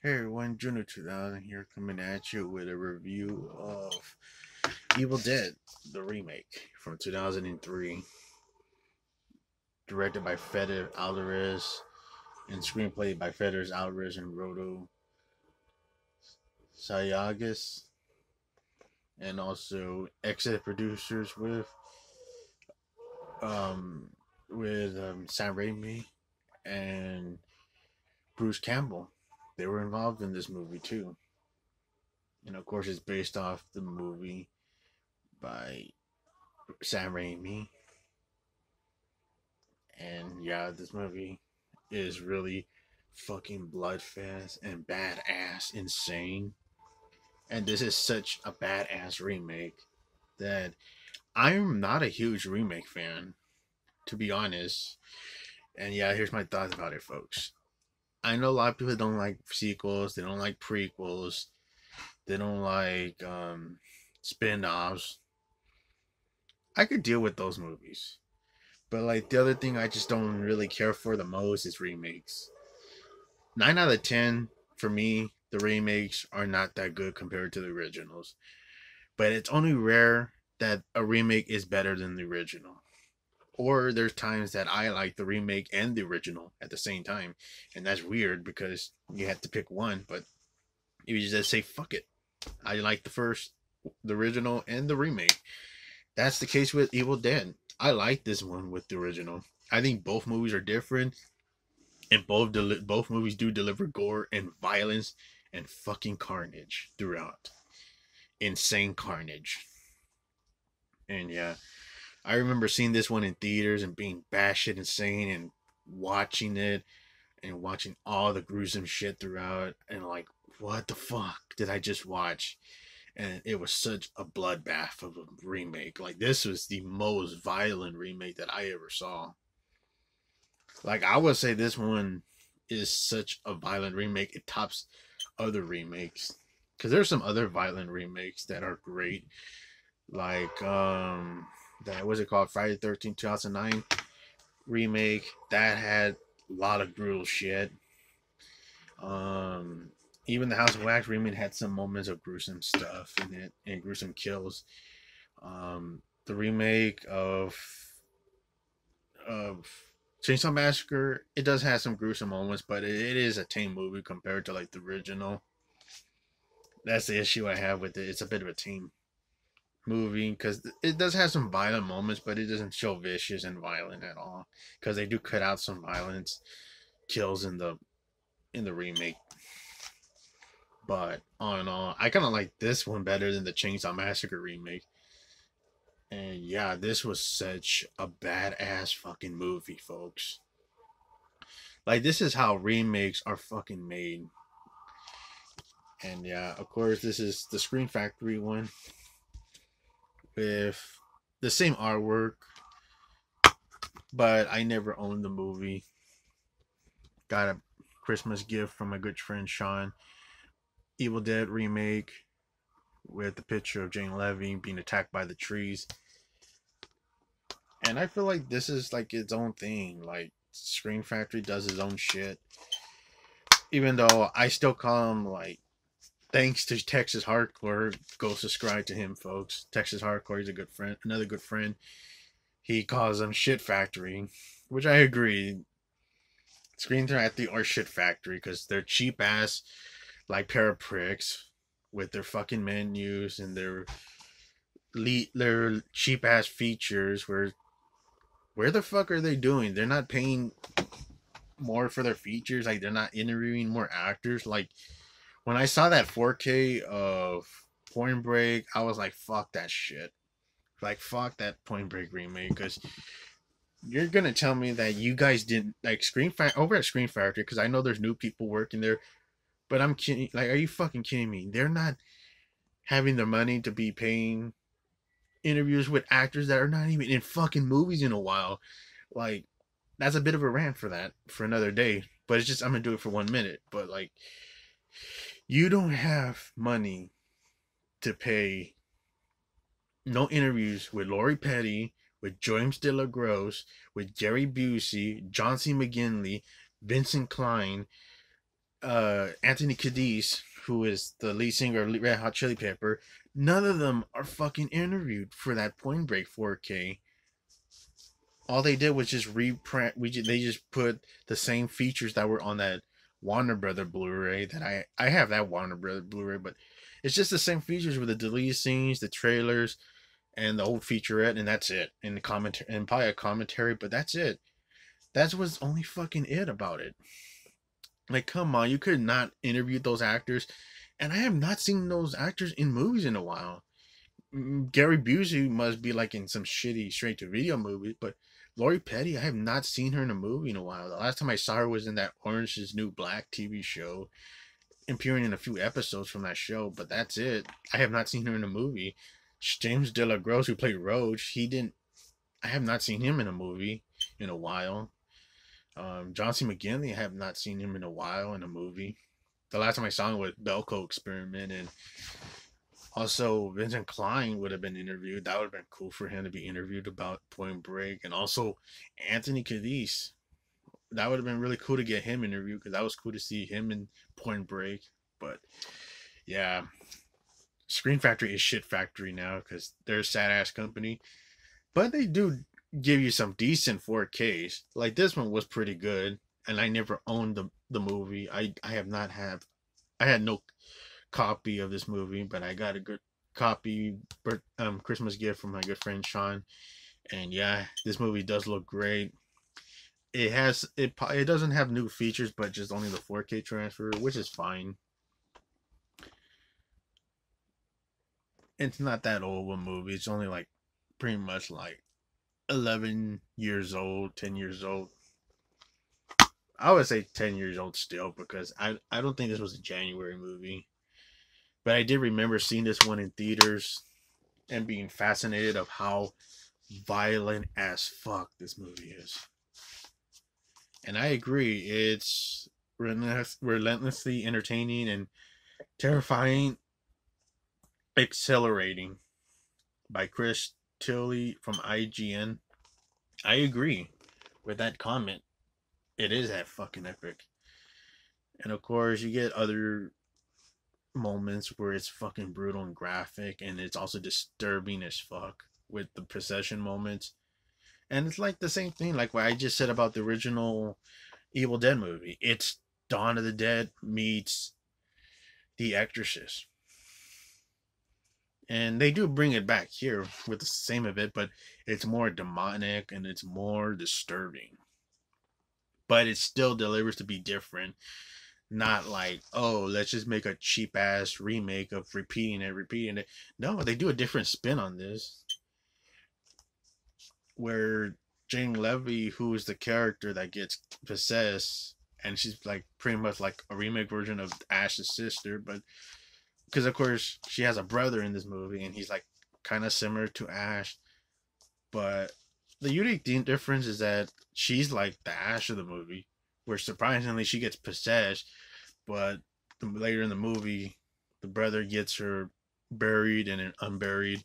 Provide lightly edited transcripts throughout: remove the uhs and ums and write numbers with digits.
Hey everyone, Juno 2000 here coming at you with a review of Evil Dead, the remake from 2003, directed by Fede Alvarez and screenplay by Fede Alvarez and Rodo Sayagas, and also executive producers um Sam Raimi and Bruce Campbell. They were involved in this movie too. And of course it's based off the movie by Sam Raimi. And yeah, this movie is really fucking bloodfest and badass insane. And this is such a badass remake that I'm not a huge remake fan, to be honest. And yeah, here's my thoughts about it, folks. I know a lot of people don't like sequels, they don't like prequels, they don't like spin-offs. I could deal with those movies. But like the other thing I just don't really care for the most is remakes. 9 out of 10 for me, the remakes are not that good compared to the originals. But it's only rare that a remake is better than the original. Or there's times that I like the remake and the original at the same time. And that's weird because you have to pick one, but you just say fuck it. I like the original, and the remake. That's the case with Evil Dead. I like this one with the original. I think both movies are different, and both movies do deliver gore and violence and fucking carnage throughout. Insane carnage. And yeah, I remember seeing this one in theaters and being batshit insane and watching it and watching all the gruesome shit throughout and like, what the fuck did I just watch? And it was such a bloodbath of a remake. Like, this was the most violent remake that I ever saw. Like, I would say this one is such a violent remake. It tops other remakes. Because there's some other violent remakes that are great. Like, that, what's it called? Friday the 13th, 2009 remake. That had a lot of brutal shit. Um, Even the House of Wax remake had some moments of gruesome stuff in it and gruesome kills. The remake of Chainsaw Massacre, it does have some gruesome moments, but it is a tame movie compared to like the original. That's the issue I have with it. It's a bit of a tame movie because it does have some violent moments, but it doesn't show vicious and violent at all. Because they do cut out some violence kills in the remake. But all in all, I kind of like this one better than the Chainsaw Massacre remake. And yeah, this was such a badass fucking movie, folks. Like, this is how remakes are fucking made. And yeah, of course, this is the Screen Factory one with the same artwork, but I never owned the movie. Got a Christmas gift from my good friend Sean. Evil Dead remake with the picture of Jane Levy being attacked by the trees. And I feel like this is like its own thing. Like, Screen Factory does its own shit. Even though I still call him, like, thanks to Texas Hardcore, go subscribe to him, folks. Texas Hardcore, he's a good friend, another good friend. He calls them Shit Factory, which I agree. Screen Factory or Shit Factory, because they're cheap ass, like, pair of pricks with their fucking menus and their cheap ass features. Where the fuck are they doing? They're not paying more for their features. Like, they're not interviewing more actors. Like, when I saw that 4K of Point Break, I was like, fuck that shit. Like, fuck that Point Break remake. Because you're going to tell me that you guys didn't, like, over at Screen Factory, because I know there's new people working there. But I'm kidding. Like, are you fucking kidding me? They're not having the money to be paying interviews with actors that are not even in fucking movies in a while. Like, that's a bit of a rant for another day. But it's just, I'm gonna do it for 1 minute. But like, you don't have money to pay no interviews with Lori Petty, with James De La Grosse, with Jerry Busey, John C. McGinley, Vincent Klein, Anthony Cadiz, who is the lead singer of Red Hot Chili Pepper, none of them are fucking interviewed for that Point Break 4K. All they did was just reprint. They just put the same features that were on that Warner Brother Blu-ray that I have that Warner Brother Blu-ray, but it's just the same features with the deleted scenes, the trailers, and the old featurette, and that's it. And the commentary, and probably a commentary, but that's it. That's what's only fucking it about it. Like, come on, you could not interview those actors, and I have not seen those actors in movies in a while. Gary Busey must be like in some shitty straight to video movie, but Lori Petty, I have not seen her in a movie in a while. The last time I saw her was in that Orange is New Black TV show, appearing in a few episodes from that show, but that's it. I have not seen her in a movie. James De La Grosse, who played Roach, he didn't. I have not seen him in a movie in a while. John C. McGinley, I have not seen him in a while in a movie. The last time I saw him was Belko Experiment, and also Vincent Klein would have been interviewed. That would have been cool for him to be interviewed about Point Break, and also Anthony Cadiz. That would have been really cool to get him interviewed because that was cool to see him in Point Break. But yeah, Screen Factory is shit factory now because they're a sad ass company, but they do give you some decent 4Ks. Like this one was pretty good, and I never owned the movie. I have not have I had no copy of this movie, but I got a good copy Christmas gift from my good friend Sean. And yeah, this movie does look great. It doesn't have new features, but just only the 4K transfer, which is fine. It's not that old of a movie. It's only like pretty much like 11 years old, 10 years old. I would say 10 years old still because I don't think this was a January movie. But I did remember seeing this one in theaters and being fascinated of how violent as fuck this movie is. And I agree, it's relentlessly entertaining and terrifying, exhilarating by Chris Tilley from IGN. I agree with that comment. It is that fucking epic. And of course, you get other moments where it's fucking brutal and graphic, and it's also disturbing as fuck with the possession moments. And it's like the same thing, like what I just said about the original Evil Dead movie. It's Dawn of the Dead meets The Exorcist. And they do bring it back here with the same of it, but it's more demonic and it's more disturbing. But it still delivers to be different. Not like, oh, let's just make a cheap ass remake of repeating it. No, they do a different spin on this. Where Jane Levy, who is the character that gets possessed, and she's like pretty much like a remake version of Ash's sister, but because of course she has a brother in this movie, and he's like kind of similar to Ash, but the unique difference is that she's like the Ash of the movie, where surprisingly she gets possessed, but later in the movie, the brother gets her buried and unburied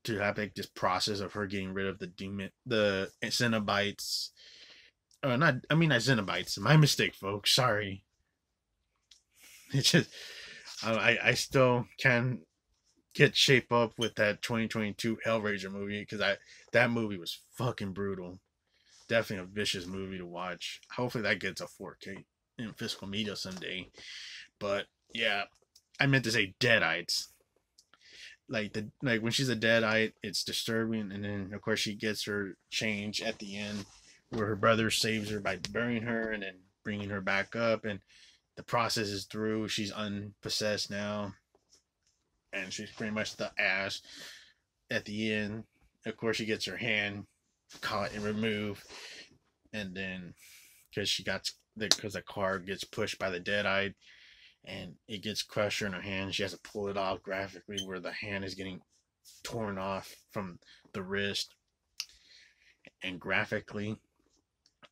to have like this process of her getting rid of the Cenobites. Not Cenobites. My mistake, folks. Sorry. It's just I still can get shape up with that 2022 Hellraiser movie because that movie was fucking brutal. Definitely a vicious movie to watch. Hopefully that gets a 4K in physical media someday. But yeah, I meant to say Deadites. Like when she's a Deadite, it's disturbing, and then of course she gets her change at the end, where her brother saves her by burying her and then bringing her back up, and the process is through. She's unpossessed now, and she's pretty much the Ash at the end. Of course, she gets her hand caught and removed, and then because the car gets pushed by the Deadite, and it gets crushed in her hand. She has to pull it off graphically, where the hand is getting torn off from the wrist, and graphically.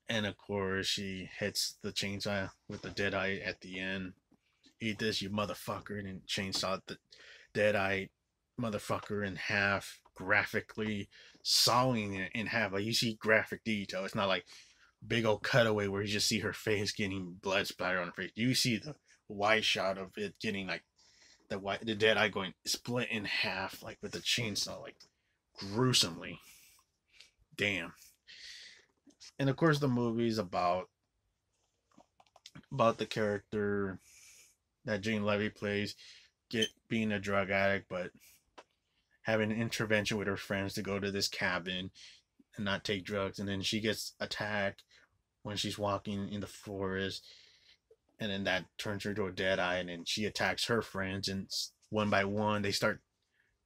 And of course, she hits the chainsaw with the Deadite at the end. Eat this, you motherfucker, and then chainsaw the Deadite motherfucker in half, graphically sawing it in half. Like you see graphic detail. It's not like, big old cutaway where you just see her face getting blood splatter on her face. You see the wide shot of it getting like the dead eye going split in half like with a chainsaw, like gruesomely. Damn. And of course the movie's about the character that Jane Levy plays get being a drug addict, but having an intervention with her friends to go to this cabin and not take drugs, and then she gets attacked when she's walking in the forest, and then that turns her to a dead eye, and then she attacks her friends, and one by one they start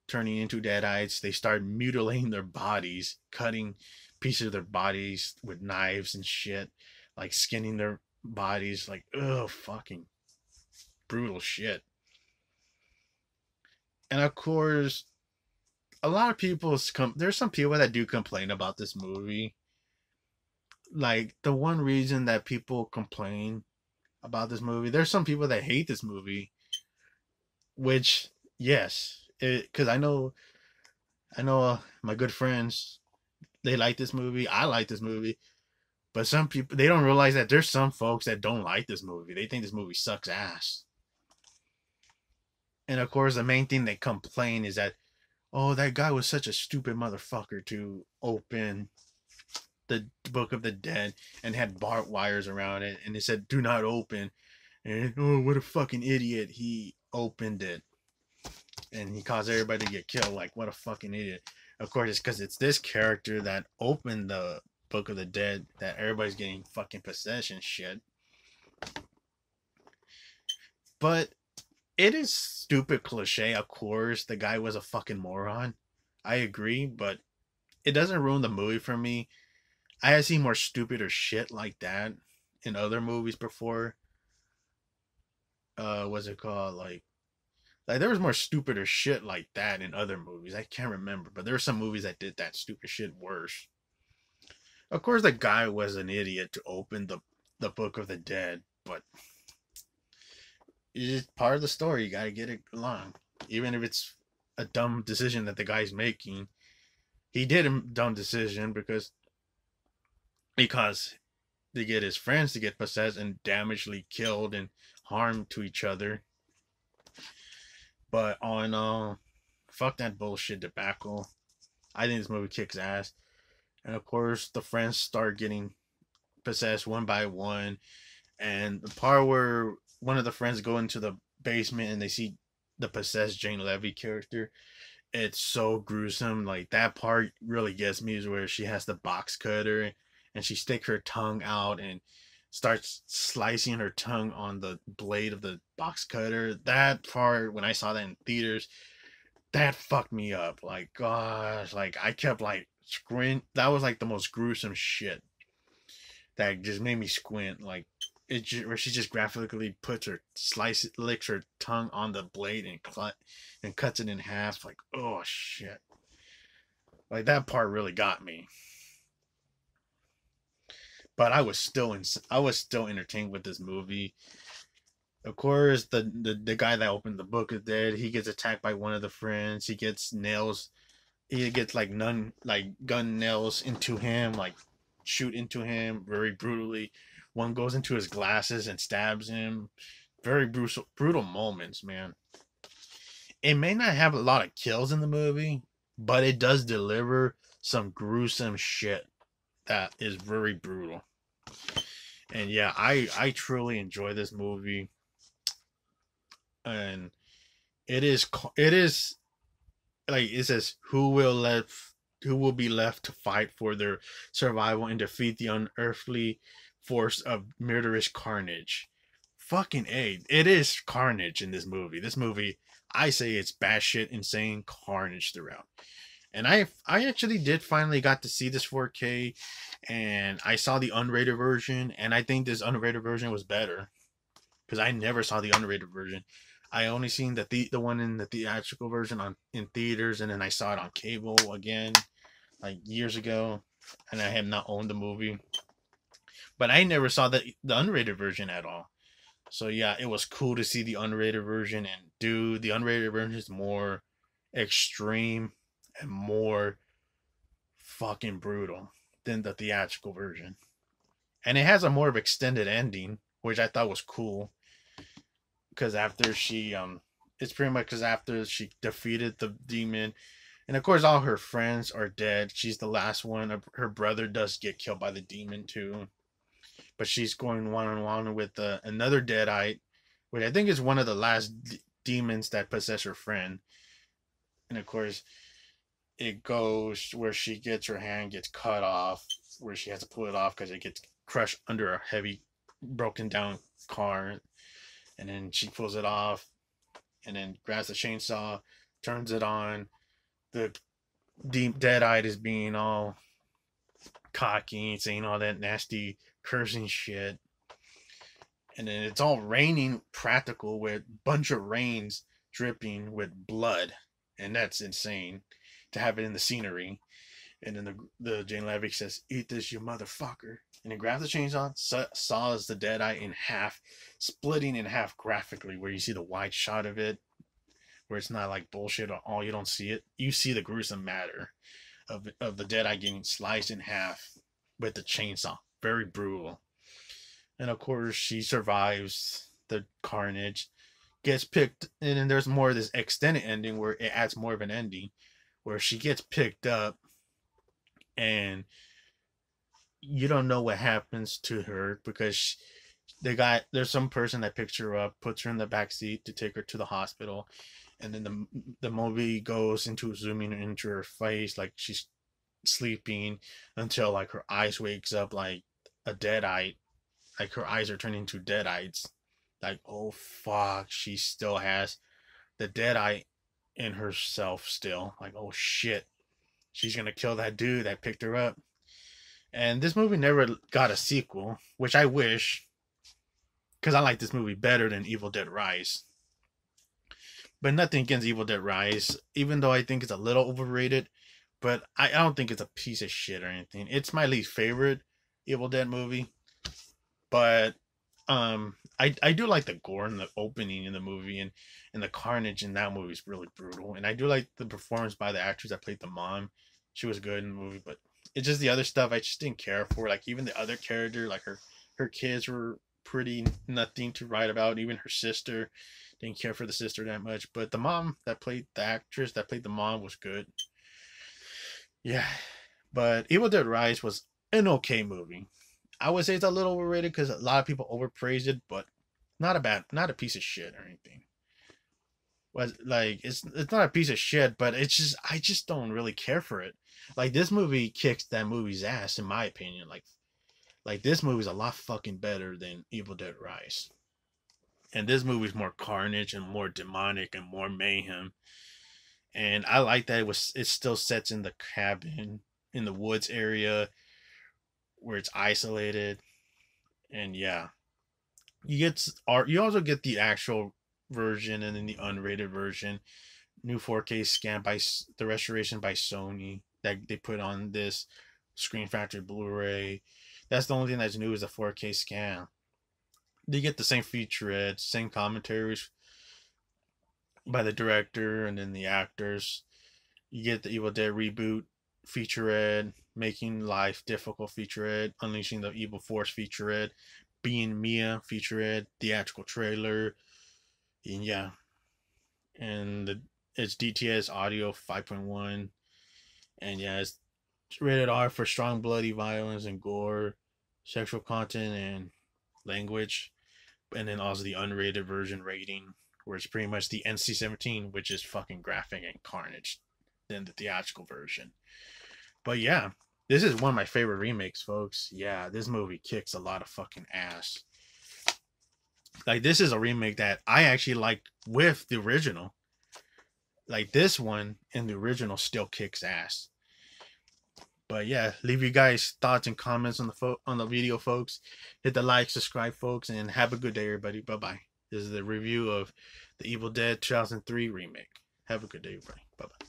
turning into dead eyes. They start mutilating their bodies, cutting pieces of their bodies with knives and shit, like skinning their bodies, like ugh, fucking brutal shit. And of course, a lot of people there's some people that do complain about this movie. Like the one reason that people complain about this movie, there's some people that hate this movie, which yes, because I know my good friends, they like this movie. I like this movie, but some people, they don't realize that there's some folks that don't like this movie. They think this movie sucks ass. And of course, the main thing they complain is that, oh, that guy was such a stupid motherfucker to open the Book of the Dead and had barbed wires around it, and it said "Do not open." And oh, what a fucking idiot! He opened it, and he caused everybody to get killed. Like, what a fucking idiot! Of course, it's because it's this character that opened the Book of the Dead that everybody's getting fucking possession shit. But it is stupid cliche. Of course, the guy was a fucking moron. I agree, but it doesn't ruin the movie for me. I have seen more stupider shit like that in other movies before. What's it called? Like there was more stupider shit like that in other movies. I can't remember, but there were some movies that did that stupid shit worse. Of course, the guy was an idiot to open the Book of the Dead, but it's part of the story. You gotta get it along, even if it's a dumb decision that the guy's making. He did a dumb decision because to get his friends to get possessed and damagedly killed and harmed to each other. But on fuck that bullshit debacle. I think this movie kicks ass. And of course the friends start getting possessed one by one. And the part where one of the friends go into the basement and they see the possessed Jane Levy character, it's so gruesome. Like that part really gets me, is where she has the box cutter and she sticks her tongue out and starts slicing her tongue on the blade of the box cutter. That part, when I saw that in theaters, that fucked me up. Like gosh, like I kept like squint. That was like the most gruesome shit that just made me squint. Like where she just graphically puts her licks her tongue on the blade and cuts it in half. Like oh shit, like that part really got me. But I was still entertained with this movie. Of course, the guy that opened the book is dead. He gets attacked by one of the friends. He gets nails. He gets like gun nails into him, like shoot into him very brutally. One goes into his glasses and stabs him. Very brutal moments, man. It may not have a lot of kills in the movie, but it does deliver some gruesome shit that is very brutal. And yeah, I truly enjoy this movie, and it is like it says, who will be left to fight for their survival and defeat the unearthly force of murderous carnage. Fucking A. It is carnage in this movie. This movie, I say it's batshit insane carnage throughout. And I actually did finally got to see this 4K, and I saw the unrated version, and I think this unrated version was better because I never saw the unrated version. I only seen the one in the theatrical version on in theaters, and then I saw it on cable again like years ago, and I have not owned the movie, but I never saw the unrated version at all. So yeah, it was cool to see the unrated version, and dude, the unrated version is more extreme and more fucking brutal than the theatrical version. and it has a more of extended ending, which I thought was cool. Because after she it's pretty much because after she defeated the demon, and of course all her friends are dead. She's the last one. Her brother does get killed by the demon too, but she's going one on one with another Deadite, which I think is one of the last demons that possess her friend. And of course, it goes where she gets her hand gets cut off, where she has to pull it off because it gets crushed under a heavy, broken down car, and then she pulls it off, and then grabs the chainsaw, turns it on. The Deadite is being all cocky, saying all that nasty cursing shit, and then it's all raining practical with a bunch of rains dripping with blood, and that's insane to have it in the scenery. And then the Jane Levy says, "Eat this, you motherfucker!" And he grabs the chainsaw, saws the Deadite in half, splitting in half graphically, where you see the wide shot of it, where it's not like bullshit or all. You don't see it. You see the gruesome matter of the Deadite getting sliced in half with the chainsaw. Very brutal. And of course, she survives the carnage, gets picked, and then there's more of this extended ending where it adds more of an ending, where she gets picked up, and you don't know what happens to her because there's some person that picks her up, puts her in the back seat to take her to the hospital, and then the movie goes into zooming into her face like she's sleeping until like her eyes wakes up like a deadite, like her eyes are turning to deadites. Like, oh fuck, she still has the deadite in herself still. Like, oh shit, she's gonna kill that dude that picked her up. And this movie never got a sequel, which I wish, because I like this movie better than Evil Dead Rise. But nothing against Evil Dead Rise, even though I think it's a little overrated. But I don't think it's a piece of shit or anything. It's my least favorite Evil Dead movie. But I do like the gore and the opening in the movie, and the carnage in that movie is really brutal. And I do like the performance by the actress that played the mom. She was good in the movie, but it's just the other stuff I just didn't care for. Like even the other character, like her kids were pretty nothing to write about. Even her sister, didn't care for the sister that much. But the mom that played the actress that played the mom was good. Yeah, but Evil Dead Rise was an okay movie. I would say it's a little overrated because a lot of people overpraised it, but not a piece of shit or anything. Was like it's not a piece of shit, but it's just I just don't really care for it. Like this movie kicks that movie's ass in my opinion. Like this movie's a lot fucking better than Evil Dead Rise. And this movie's more carnage and more demonic and more mayhem. And I like that it still sets in the cabin in the woods area where it's isolated. And yeah, you get art. You also get the actual version and then the unrated version. New 4K scan by the restoration by Sony that they put on this Screen Factory Blu-ray. That's the only thing that's new is the 4K scan. They get the same featurette, same commentaries by the director and then the actors. You get the Evil Dead reboot featurette, Making Life Difficult featurette, Unleashing the Evil Force featurette, Being Mia featurette, theatrical trailer, and yeah, and it's DTS audio 5.1, and yeah, it's rated R for strong bloody violence and gore, sexual content and language, and then also the unrated version rating, where it's pretty much the NC-17, which is fucking graphic and carnage, than the theatrical version. But yeah, this is one of my favorite remakes, folks. Yeah, this movie kicks a lot of fucking ass. Like, this is a remake that I actually liked with the original. Like, this one and the original still kicks ass. But yeah, leave you guys thoughts and comments on the video, folks. Hit the like, subscribe, folks, and have a good day, everybody. Bye-bye. This is the review of the Evil Dead 2003 remake. Have a good day, everybody. Bye-bye.